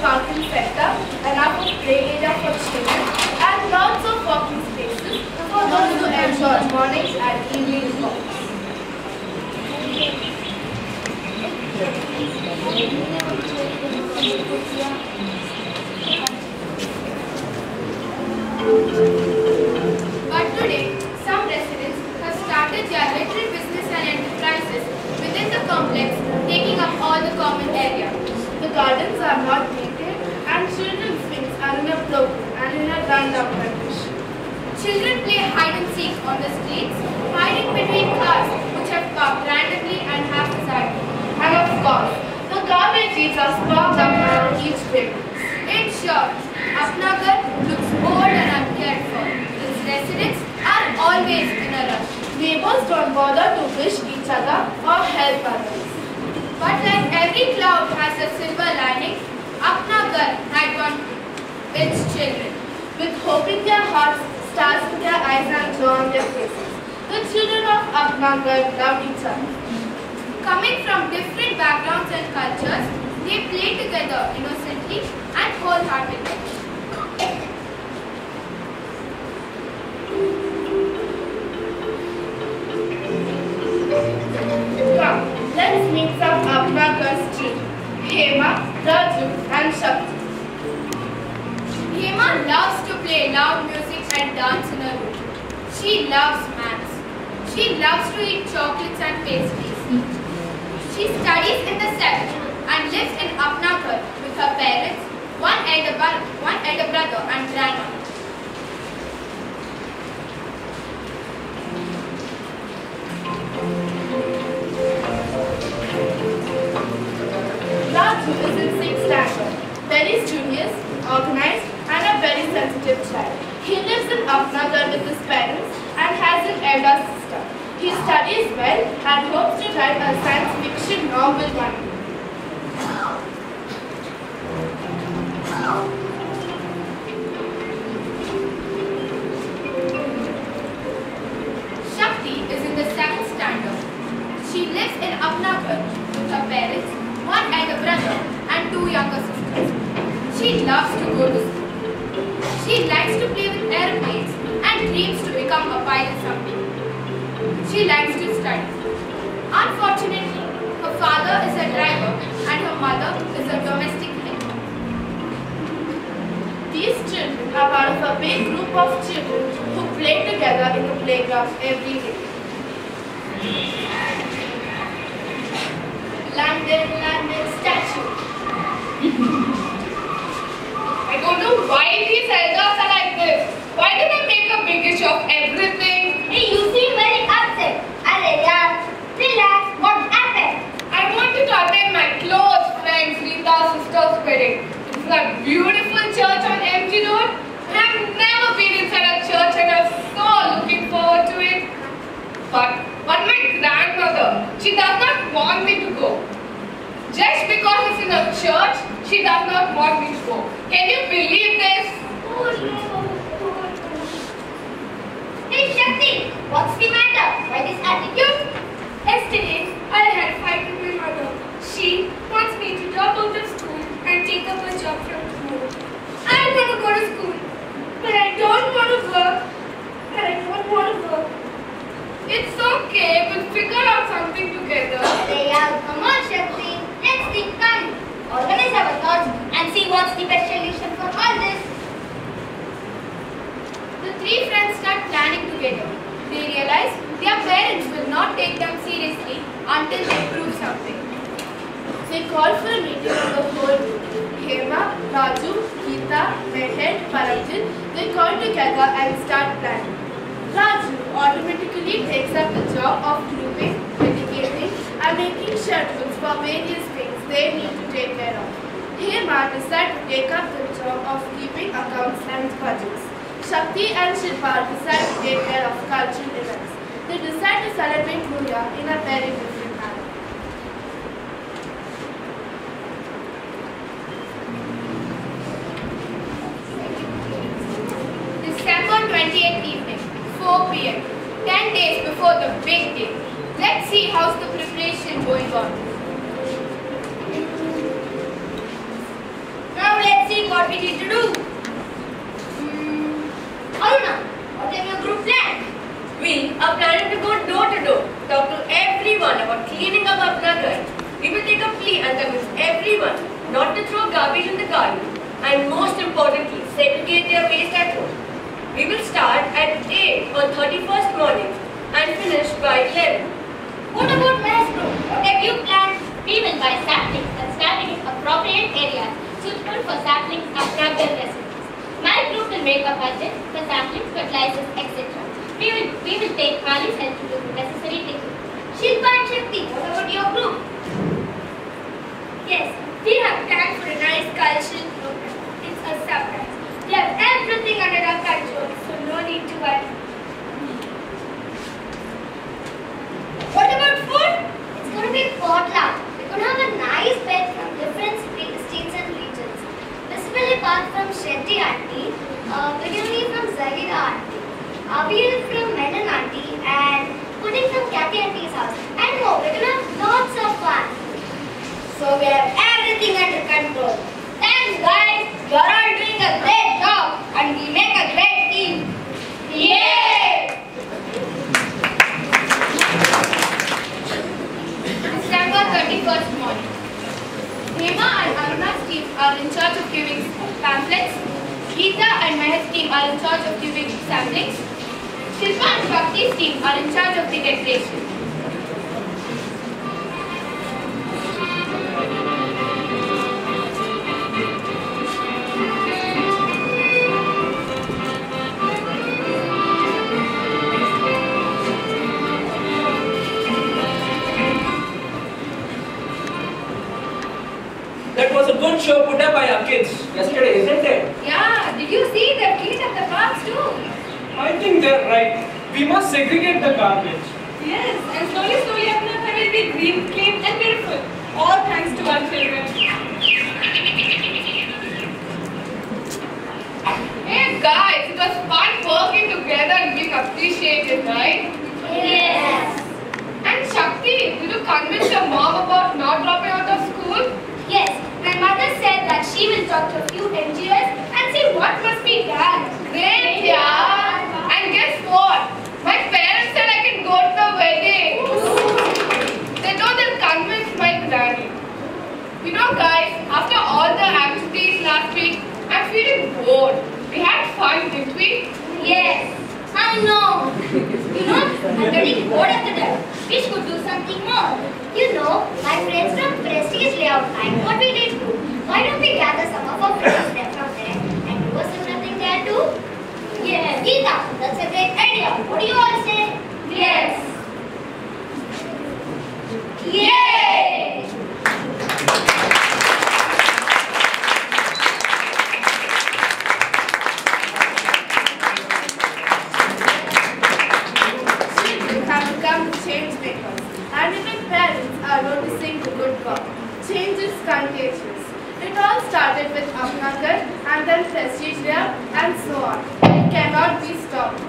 fountain center, enough of play area for children, and lots of walking spaces for those who enjoy mornings and evening walks. But today, some residents have started their little business and enterprises within the complex, taking up all the common area. The gardens are not maintained, and children's swings are in a broken and in a run-down condition. Children play hide and seek on the streets, hiding between cars which have parked randomly and haphazardly. And of course, the garbage heaps are stocked up around each building. In short, Apnagar looks old and uncared for. Its residents are always in a rush. Neighbors don't bother to wish each other or help others. But like every cloud has a silver lining, Apnagar had won its children. With hope in their hearts, stars in their eyes and joy on their faces, the children of Apnagar loved each other. Coming from different backgrounds and cultures, they play together innocently and wholeheartedly. Come, let's meet some Apnagar's children, Hema, Raju and Shakti. Hema loves to play loud music and dance in her room. She loves maths. She loves to eat chocolates and pastries. She studies in the 7th and lives in Apnagar with her parents, one elder brother and grandmother. Raju is in 6th standard, very studious, organized and a very sensitive child. He lives in Apnagar with his parents and has an elder sister. He studies well and hopes to write a science fiction novel one day. Shakti is in the 7th standard. She lives in Apnagar with her parents, one elder brother and 2 younger sisters. She loves to go to school. She likes to play with airplanes and dreams to become a pilot someday. She likes to study. Unfortunately, her father is a driver and her mother is a domestic helper. These children are part of a big group of children who play together in the playground every day. London statue. I don't know why these elders are like this. Why do they make a big issue of everything? Hey, you seem very upset. Arey yaar, relax. What happened? I wanted to attend my close friend Rita's sister's wedding. It's that beautiful church on MG Road. And I've never been inside a church and I'm so looking forward to it. But my grandmother, she does not want me to go. Just because it's in a church, she does not want me to go. Can you believe this? Oh no. Hey Shakti, what's the matter? Why this attitude? Yesterday, I had a fight with my mother. She wants me to drop out of school and take up a job from tomorrow. I want to go to school, but I don't want to work. It's okay, we'll figure out something together. Arey yaar, come on Shakti. Let's think calmly. Organize our thoughts and see what's the best solution for all this. The 3 friends start planning together. They realize their parents will not take them seriously until they prove something. They call for a meeting of the whole group. Hema, Raju, Geeta, Meher, Paranjit, they call together and start planning. Raju automatically takes up the job of grouping, dedicating and making schedules for various things they need to take care of. Hema decides to take up the job of keeping accounts and budgets. Shakti and Shilpa decide to take care of cultural events. They decide to celebrate New Year in a very different manner. December 28th evening, 4 p.m. 10 days before the big day. Let's see how's the preparation going on. Now what we need to do. Aruna, what is your group plan? We are planning to go door to door, talk to everyone about cleaning up Apnagar. We will take a plea and convince everyone not to throw garbage in the garden and most importantly, segregate their waste at home. We will start at 8 on 31st morning and finish by 11. What about Mahesh group? What have you planned? We will buy saplings and stand in appropriate areas suitable for saplings and Apnagar residents. My group will make a budget for saplings, fertilizers, etc. We will take Mali's help to do the necessary things. Shilpa and Shakti, what about your group? Yes, we have planned for a nice cultural program. It's a surprise. We have everything under our control, so no need to worry. What about food? It's going to be potluck. We're going to have a nice bed from different states and regions. Visibly apart from Shetty auntie, we're going to be from Zahida auntie, Abir from Menon auntie, and Pudding from Kathy auntie's house. And more, we're going to have lots of fun. So we have everything under control. Thanks guys, you're all doing a great job and we make a great team. Yay! December 31st morning. Hema and Aruna's team are in charge of giving pamphlets. Geeta and Mahesh's team are in charge of giving samplings. Shilpa and Shakti's team are in charge of the decoration. That was a good show put up by our kids yesterday, isn't it? Yeah, did you see the clean up the parks too? I think they're right. We must segregate the garbage. Yes, and slowly Apnagar will be green, clean and beautiful. All thanks to our children. Hey guys, it was fun working together and being appreciated, right? Yes. And Shakti, did you convince your mom about not dropping out of school? Yes, my mother said that she will talk to a few NGOs and see what must be done. Great, yeah. And guess what? My parents said I can go to the wedding. They know they'll convince my granny. You know guys, after all the activities last week, I'm feeling bored. We had fun, didn't we? Yes, I know. You know, I'm getting bored after that. We should do something more. You know, my friends from Prestige Layout like what we did do. Why don't we gather some of our friends there from there and do a similar thing there too? Yes. Geeta, that's a great idea. What do you all say? Yes. Yay! Children have become change makers, and even parents are noticing the good work. Change is contagious. It all started with Apnagar and then Prestige Layout and so on. It cannot be stopped.